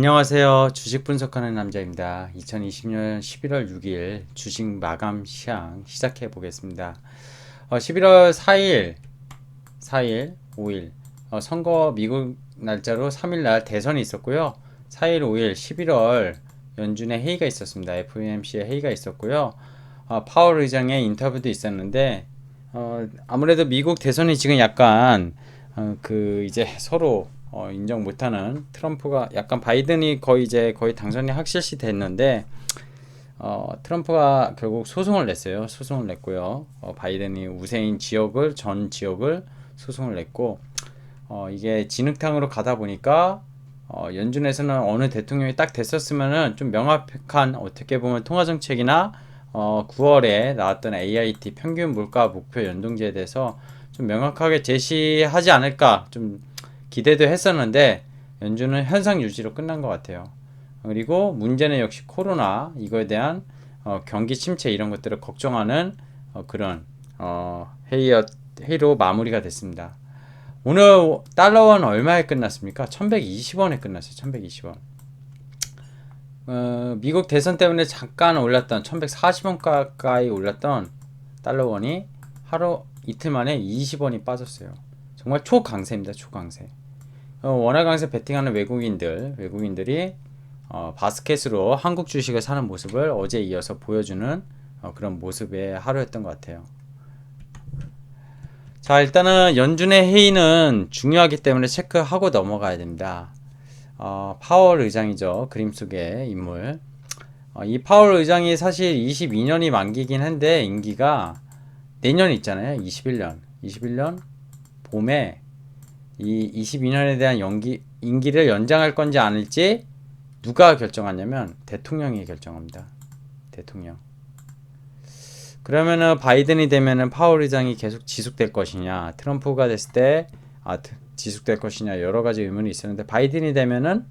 안녕하세요. 주식 분석하는 남자입니다. 2020년 11월 6일 주식 마감 시향 시작해 보겠습니다. 11월 4일, 5일 선거 미국 날짜로 3일 날 대선이 있었고요. 4일, 5일, 11월 연준의 회의가 있었습니다. FOMC의 회의가 있었고요. 파월 의장의 인터뷰도 있었는데 아무래도 미국 대선이 지금 약간 이제 서로 인정 못하는 트럼프가 약간 바이든이 거의 당선이 확실시 됐는데 트럼프가 결국 소송을 냈어요. 소송을 냈고요. 바이든이 우세인 전 지역을 소송을 냈고 이게 진흙탕으로 가다 보니까 연준에서는 어느 대통령이 딱 됐었으면은 좀 명확한 어떻게 보면 통화 정책이나 9월에 나왔던 AIT 평균 물가 목표 연동제에 대해서 좀 명확하게 제시하지 않을까 좀 기대도 했었는데 연준은 현상 유지로 끝난 것 같아요. 그리고 문제는 역시 코로나 이거에 대한 경기 침체 이런 것들을 걱정하는 그런 회의로 마무리가 됐습니다. 오늘 달러원 얼마에 끝났습니까? 1120원에 끝났어요. 1120원. 미국 대선 때문에 잠깐 올랐던 1140원 가까이 올랐던 달러원이 하루 이틀 만에 20원이 빠졌어요. 정말 초강세입니다. 초강세. 원화 강세 베팅하는 외국인들이 바스켓으로 한국 주식을 사는 모습을 어제 이어서 보여주는 그런 모습의 하루였던 것 같아요. 자, 일단은 연준의 회의는 중요하기 때문에 체크하고 넘어가야 됩니다. 파월 의장이죠. 그림 속의 인물. 이 파월 의장이 사실 22년이 만기긴 한데 임기가 내년 있잖아요. 21년 봄에 이 22년에 대한 임기를 연장할 건지 아닐지 누가 결정하냐면 대통령이 결정합니다. 대통령. 그러면은 바이든이 되면은 파월 의장이 계속 지속될 것이냐, 트럼프가 됐을 때 지속될 것이냐 여러 가지 의문이 있었는데 바이든이 되면은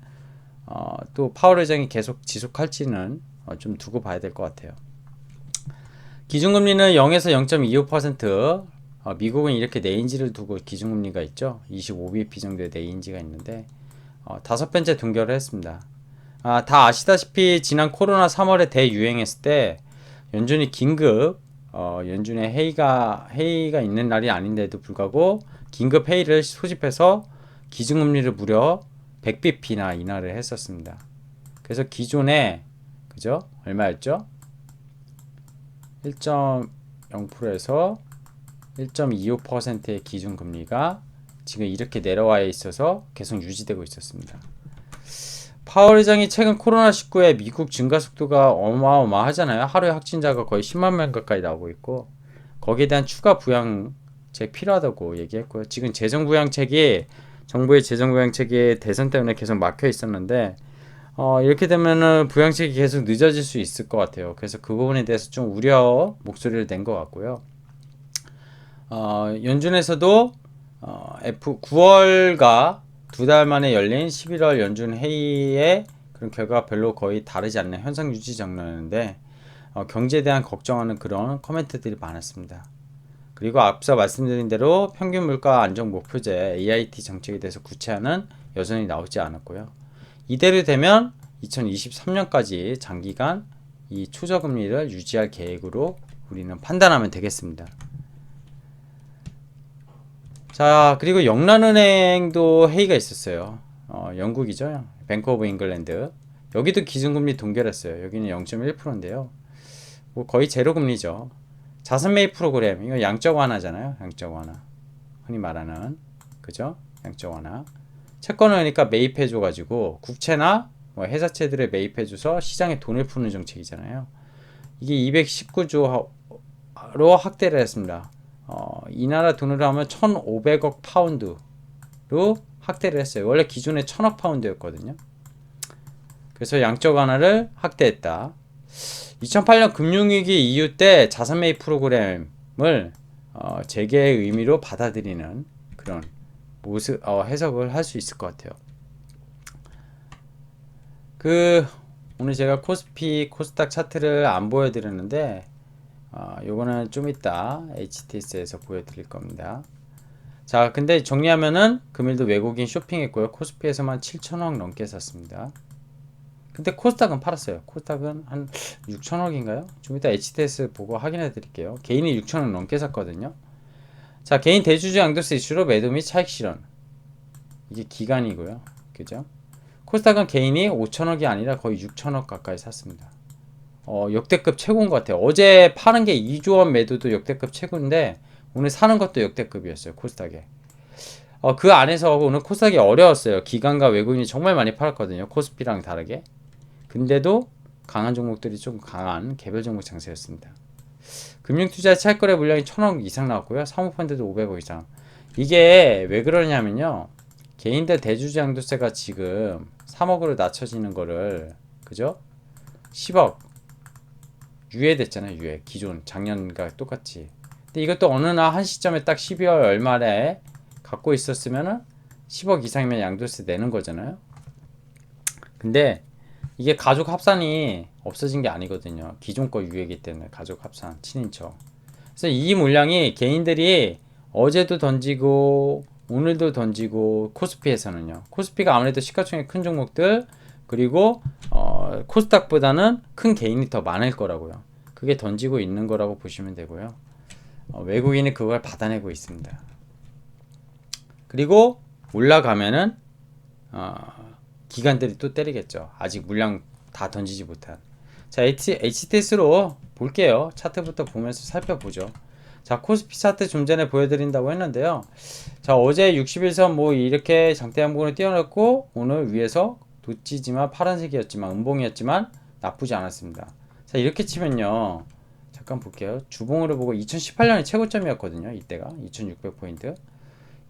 또 파월 의장이 계속 지속할지는 좀 두고 봐야 될 것 같아요. 기준금리는 0에서 0.25%. 미국은 이렇게 내인지를 두고 기준금리가 있죠. 25bp 정도의 내인지가 있는데 다섯 번째 동결을 했습니다. 다 아시다시피 지난 코로나 3월에 대유행했을 때 연준이 긴급 연준의 회의가 있는 날이 아닌데도 불구하고 긴급 회의를 소집해서 기준금리를 무려 100bp나 인하를 했었습니다. 그래서 기존에 그죠? 얼마였죠? 1.0%에서 1.25%의 기준금리가 지금 이렇게 내려와 있어서 계속 유지되고 있었습니다. 파월 의장이 최근 코로나19의 미국 증가 속도가 어마어마하잖아요. 하루에 확진자가 거의 10만 명 가까이 나오고 있고 거기에 대한 추가 부양책 필요하다고 얘기했고요. 지금 정부의 재정 부양책이 대선 때문에 계속 막혀 있었는데 이렇게 되면은 부양책이 계속 늦어질 수 있을 것 같아요. 그래서 그 부분에 대해서 좀 우려 목소리를 낸 것 같고요. 연준에서도 9월과 두 달 만에 열린 11월 연준 회의의 그런 결과가 별로 거의 다르지 않는 현상 유지 정도였는데 경제에 대한 걱정하는 그런 코멘트들이 많았습니다. 그리고 앞서 말씀드린 대로 평균 물가 안정 목표제 AIT 정책에 대해서 구체화는 여전히 나오지 않았고요. 이대로 되면 2023년까지 장기간 이 초저금리를 유지할 계획으로 우리는 판단하면 되겠습니다. 자, 그리고 영란은행도 회의가 있었어요. 영국이죠. 뱅크 오브 잉글랜드. 여기도 기준금리 동결했어요. 여기는 0.1%인데요. 뭐 거의 제로 금리죠. 자산 매입 프로그램, 이거 양적 완화잖아요. 양적 완화. 흔히 말하는, 그죠? 양적 완화. 채권을 그러니까 매입해줘가지고 국채나 뭐 회사채들에 매입해줘서 시장에 돈을 푸는 정책이잖아요. 이게 219조로 확대를 했습니다. 이 나라 돈으로 하면 1,500억 파운드로 확대를 했어요. 원래 기존에 1,000억 파운드였거든요. 그래서 양적 완화를 확대했다. 2008년 금융위기 이후 때 자산 매입 프로그램을 재개의 의미로 받아들이는 그런 모습, 해석을 할 수 있을 것 같아요. 오늘 제가 코스피, 코스닥 차트를 안 보여드렸는데 요거는 좀 이따 HTS에서 보여드릴 겁니다. 자, 근데 정리하면은 금일도 외국인 쇼핑했고요. 코스피에서만 7천억 넘게 샀습니다. 근데 코스닥은 팔았어요. 코스닥은 한 6천억인가요? 좀 이따 HTS 보고 확인해 드릴게요. 개인이 6천억 넘게 샀거든요. 자, 개인 대주주 양도세 이슈로 매도 및 차익 실현. 이게 기간이고요. 그죠? 코스닥은 개인이 5천억이 아니라 거의 6천억 가까이 샀습니다. 역대급 최고인 것 같아요. 어제 파는 게 2조 원 매도도 역대급 최고인데 오늘 사는 것도 역대급이었어요. 코스닥에. 그 안에서 오늘 코스닥이 어려웠어요. 기관과 외국인이 정말 많이 팔았거든요. 코스피랑 다르게. 근데도 강한 종목들이 좀 강한 개별 종목 장세였습니다. 금융투자 차익거래 물량이 1000억 이상 나왔고요. 사모펀드도 500억 이상. 이게 왜 그러냐면요. 개인들 대주주 양도세가 지금 3억으로 낮춰지는 거를 그죠? 10억 유예됐잖아요. 유예. 기존 작년과 똑같이. 근데 이것도 어느 날 한 시점에 딱 12월 얼마에 갖고 있었으면은 10억 이상이면 양도세 내는 거잖아요. 근데 이게 가족 합산이 없어진 게 아니거든요. 기존 거 유예기 때문에 가족 합산, 친인척. 그래서 이 물량이 개인들이 어제도 던지고 오늘도 던지고 코스피에서는요. 코스피가 아무래도 시가총액 큰 종목들 그리고 코스닥보다는 큰 개인이 더 많을 거라고요. 그게 던지고 있는 거라고 보시면 되고요. 외국인이 그걸 받아내고 있습니다. 그리고 올라가면은 기관들이 또 때리겠죠. 아직 물량 다 던지지 못한. 자, HTS로 볼게요. 차트부터 보면서 살펴보죠. 자, 코스피 차트 좀 전에 보여드린다고 했는데요. 자, 어제 61선 뭐 이렇게 장대 양봉을 띄워놓고 오늘 위에서 도치지만 파란색이었지만 음봉이었지만 나쁘지 않았습니다. 자, 이렇게 치면요. 잠깐 볼게요. 주봉으로 보고 2018년이 최고점이었거든요. 이때가 2600포인트.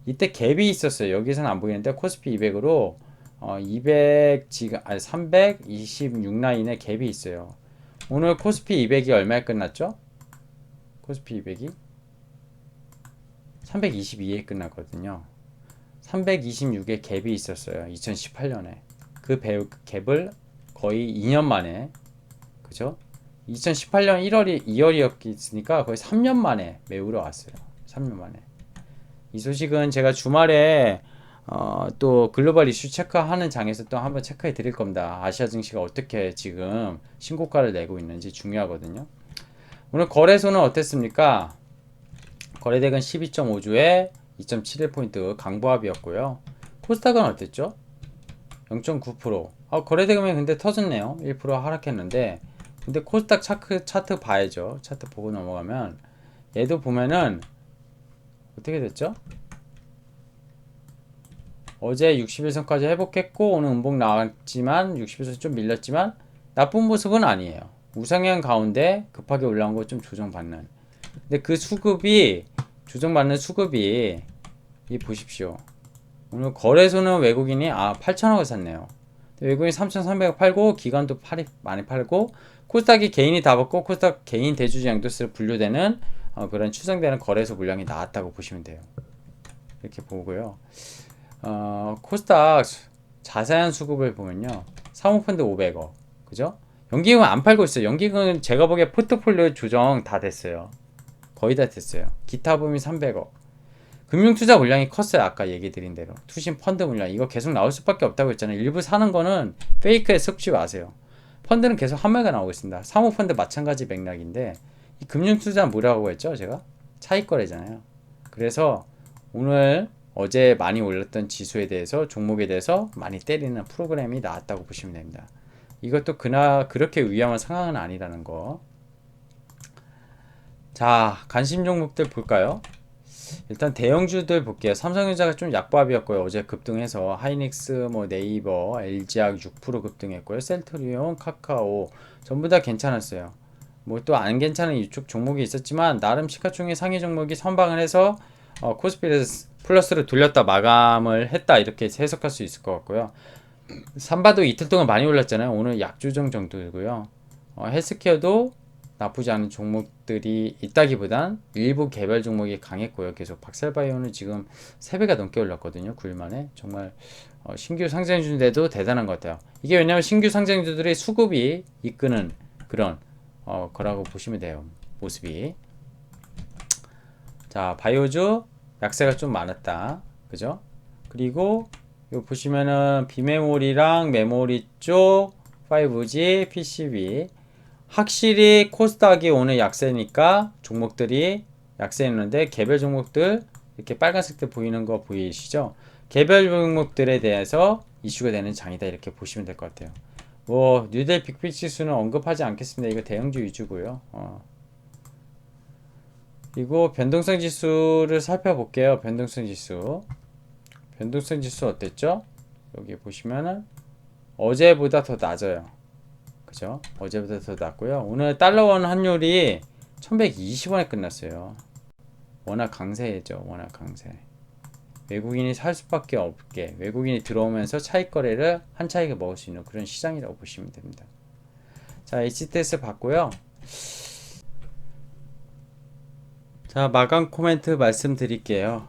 이때 갭이 있었어요. 여기서는 안 보이는데 코스피 200으로 200 지금 326 라인에 갭이 있어요. 오늘 코스피 200이 얼마에 끝났죠? 코스피 200이 322에 끝났거든요. 326에 갭이 있었어요. 2018년에. 그 갭을 거의 2년 만에 그죠? 2018년 1월이 2월이었으니까 거의 3년 만에 메우러 왔어요. 3년 만에. 이 소식은 제가 주말에 또 글로벌 이슈 체크하는 장에서 또 한번 체크해 드릴 겁니다. 아시아 증시가 어떻게 지금 신고가를 내고 있는지 중요하거든요. 오늘 거래소는 어땠습니까? 거래대금 12.5주에 2.71포인트 강보합이었고요. 코스닥은 어땠죠? 0.9%. 거래대금이 근데 터졌네요. 1% 하락했는데 근데 코스닥 차트 봐야죠. 차트 보고 넘어가면 얘도 보면은 어떻게 됐죠? 어제 61선까지 회복했고 오늘 음봉 나왔지만 61선 좀 밀렸지만 나쁜 모습은 아니에요. 우상향 가운데 급하게 올라온 거 좀 조정받는. 근데 그 수급이 조정받는 수급이 이 보십시오. 오늘 거래소는 외국인이 8천억을 샀네요. 외국인 3,300억 팔고 기관도 많이 팔고 코스닥이 개인이 다 받고 코스닥 개인 대주주 양도세로 분류되는 그런 추정되는 거래소 물량이 나왔다고 보시면 돼요. 이렇게 보고요. 코스닥 자세한 수급을 보면요. 사모펀드 500억. 그죠? 연기금은 안 팔고 있어요. 연기금은 제가 보기에 포트폴리오 조정 다 됐어요. 거의 다 됐어요. 기타 부분이 300억. 금융투자 물량이 컸어요. 아까 얘기 드린 대로. 투신 펀드 물량. 이거 계속 나올 수밖에 없다고 했잖아요. 일부 사는 거는 페이크에 속지 마세요. 펀드는 계속 한매가 나오고 있습니다. 사모펀드 마찬가지 맥락인데 이 금융투자는 뭐라고 했죠? 제가? 차익거래잖아요. 그래서 오늘 어제 많이 올랐던 지수에 대해서 종목에 대해서 많이 때리는 프로그램이 나왔다고 보시면 됩니다. 이것도 그렇게 위험한 상황은 아니라는 거. 자, 관심 종목들 볼까요? 일단 대형주들 볼게요. 삼성전자가 좀 약보합이었고요. 어제 급등해서 하이닉스, 네이버, LG학 6% 급등했고요. 셀트리온, 카카오 전부 다 괜찮았어요. 또 안 괜찮은 이쪽 종목이 있었지만 나름 시가총액 상위 종목이 선방을 해서 코스피를 플러스로 돌렸다 마감을 했다 이렇게 해석할 수 있을 것 같고요. 삼바도 이틀 동안 많이 올랐잖아요. 오늘 약조정 정도이고요. 헬스케어도 나쁘지 않은 종목들이 있다기보단 일부 개별 종목이 강했고요. 계속 박셀바이오는 지금 3배가 넘게 올랐거든요. 9일 만에. 정말 신규 상장주인데도 대단한 것 같아요. 이게 왜냐하면 신규 상장주들의 수급이 이끄는 그런 거라고 보시면 돼요. 모습이. 자, 바이오주 약세가 좀 많았다. 그죠? 그리고 요 보시면은 비메모리랑 메모리 쪽 5G, PCB. 확실히 코스닥이 오늘 약세니까 종목들이 약세였는데 개별 종목들 이렇게 빨간색들 보이는 거 보이시죠? 개별 종목들에 대해서 이슈가 되는 장이다 이렇게 보시면 될 것 같아요. 뭐 뉴델 빅빛 지수는 언급하지 않겠습니다. 이거 대형주 위주고요. 그리고 변동성 지수를 살펴볼게요. 변동성 지수. 변동성 지수 어땠죠? 여기 보시면은 어제보다 더 낮아요. 그죠? 어제보다 더 낮고요. 오늘 달러원 환율이 1120원에 끝났어요. 워낙 강세죠. 워낙 강세. 외국인이 살 수밖에 없게 외국인이 들어오면서 차익 거래를 한 차익에 먹을 수 있는 그런 시장이라고 보시면 됩니다. 자, HTS 봤고요. 자, 마감 코멘트 말씀드릴게요.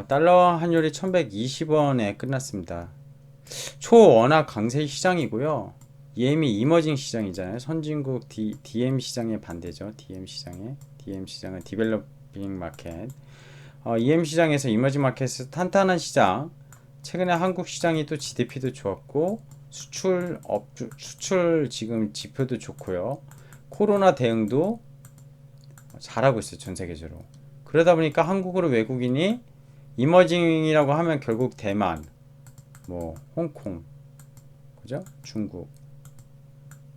달러 환율이 1120원에 끝났습니다. 워낙 강세 시장이고요. EM이 이머징 시장이잖아요. 선진국 DM 시장의 반대죠. DM 시장은 디벨로핑 마켓. EM 시장에서 이머징 마켓에서 탄탄한 시장. 최근에 한국 시장이 또 GDP도 좋았고 수출 지금 지표도 좋고요. 코로나 대응도 잘하고 있어요. 전 세계적으로. 그러다 보니까 한국으로 외국인이 이머징이라고 하면 결국 대만, 뭐 홍콩, 그죠? 중국,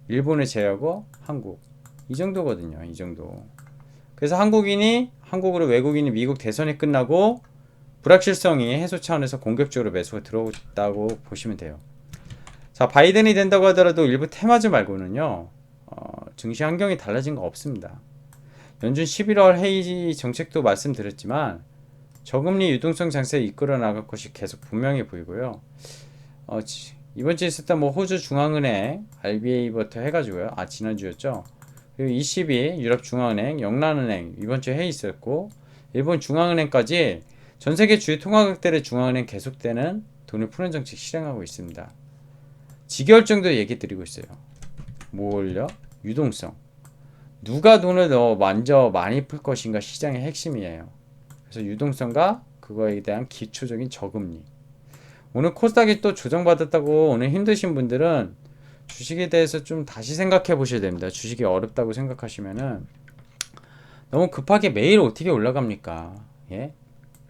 일본을 제외하고 한국 이 정도거든요. 이 정도. 그래서 한국으로 외국인이 미국 대선이 끝나고 불확실성이 해소 차원에서 공격적으로 매수가 들어왔다고 보시면 돼요. 자, 바이든이 된다고 하더라도 일부 테마주 말고는요, 증시 환경이 달라진 거 없습니다. 연준 11월 회의 정책도 말씀드렸지만 저금리 유동성 장세에 이끌어 나갈 것이 계속 분명해 보이고요. 이번 주에 있었던 뭐 호주 중앙은행 RBA부터 해가지고요. 지난주였죠. 그리고 ECB 유럽 중앙은행, 영란은행 이번 주에 회의 있었고 일본 중앙은행까지 전 세계 주요 통화국들의 중앙은행 계속되는 돈을 푸는 정책 실행하고 있습니다. 지겨울 정도로 얘기 드리고 있어요. 뭘요? 유동성. 누가 돈을 더 먼저 많이 풀 것인가 시장의 핵심이에요. 그래서 유동성과 그거에 대한 기초적인 저금리. 오늘 코스닥이 또 조정받았다고 오늘 힘드신 분들은 주식에 대해서 좀 다시 생각해 보셔야 됩니다. 주식이 어렵다고 생각하시면은 너무 급하게 매일 어떻게 올라갑니까? 예?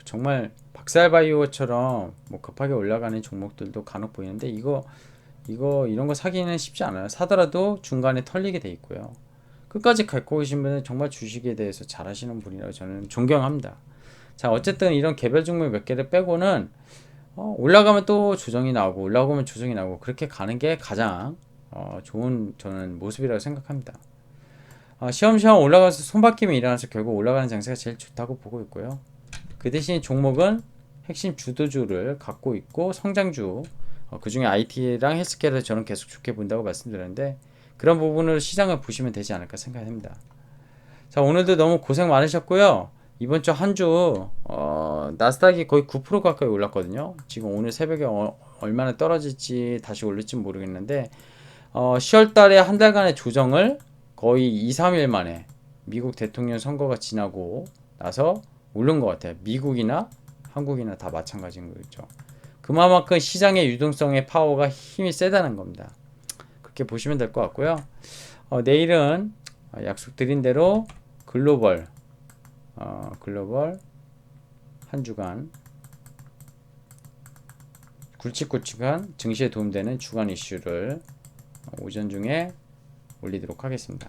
정말 박살바이오처럼 뭐 급하게 올라가는 종목들도 간혹 보이는데 이런 거 사기는 쉽지 않아요. 사더라도 중간에 털리게 돼 있고요. 끝까지 갖고 계신 분은 정말 주식에 대해서 잘 하시는 분이라고 저는 존경합니다. 자, 어쨌든 이런 개별 종목 몇 개를 빼고는 올라가면 또 조정이 나오고 올라오면 조정이 나오고 그렇게 가는 게 가장 좋은 저는 모습이라고 생각합니다. 시험시험 올라가서 손바뀜이 일어나서 결국 올라가는 장세가 제일 좋다고 보고 있고요. 그 대신 종목은 핵심 주도주를 갖고 있고 성장주 그 중에 IT랑 헬스케어를 저는 계속 좋게 본다고 말씀드렸는데 그런 부분으로 시장을 보시면 되지 않을까 생각합니다. 자, 오늘도 너무 고생 많으셨고요. 이번 주 한 주 나스닥이 거의 9% 가까이 올랐거든요. 지금 오늘 새벽에 얼마나 떨어질지 다시 올릴지 모르겠는데 10월 달에 한 달간의 조정을 거의 2, 3일 만에 미국 대통령 선거가 지나고 나서 오른 것 같아요. 미국이나 한국이나 다 마찬가지인 거죠. 그만큼 시장의 유동성의 파워가 힘이 세다는 겁니다. 그렇게 보시면 될 것 같고요. 내일은 약속드린 대로 글로벌 한 주간 굵직굵직한 증시에 도움되는 주간 이슈를 오전 중에 올리도록 하겠습니다.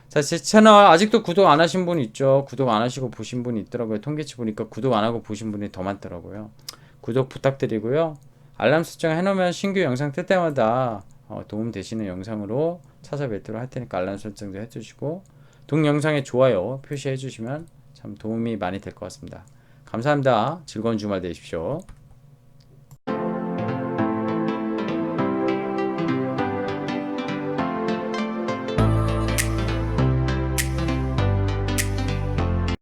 자, 제 채널 아직도 구독 안 하신 분 있죠? 구독 안 하시고 보신 분이 있더라고요. 통계치 보니까 구독 안 하고 보신 분이 더 많더라고요. 구독 부탁드리고요. 알람 설정 해놓으면 신규 영상 뜰 때마다 도움 되시는 영상으로 찾아뵙도록 할 테니까 알람 설정도 해주시고 동영상에 좋아요 표시해 주시면 참 도움이 많이 될 것 같습니다. 감사합니다. 즐거운 주말 되십시오.